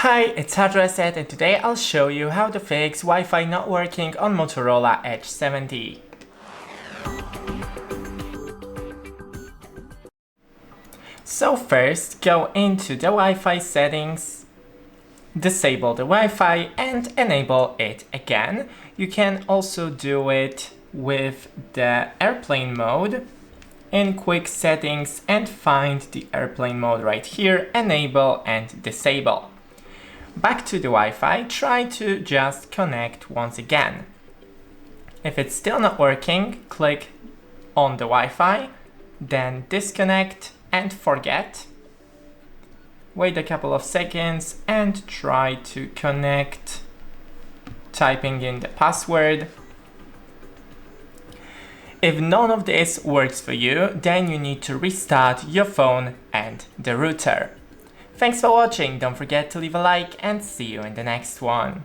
Hi, it's HardReset and today I'll show you how to fix Wi-Fi not working on Motorola Edge 70. So first, go into the Wi-Fi settings, disable the Wi-Fi and enable it again. You can also do it with the airplane mode. In quick settings and find the airplane mode right here, enable and disable. Back to the Wi-Fi, try to just connect once again. If it's still not working, click on the Wi-Fi, then disconnect and forget. Wait a couple of seconds and try to connect, typing in the password. If none of this works for you, then you need to restart your phone and the router. Thanks for watching, don't forget to leave a like and see you in the next one.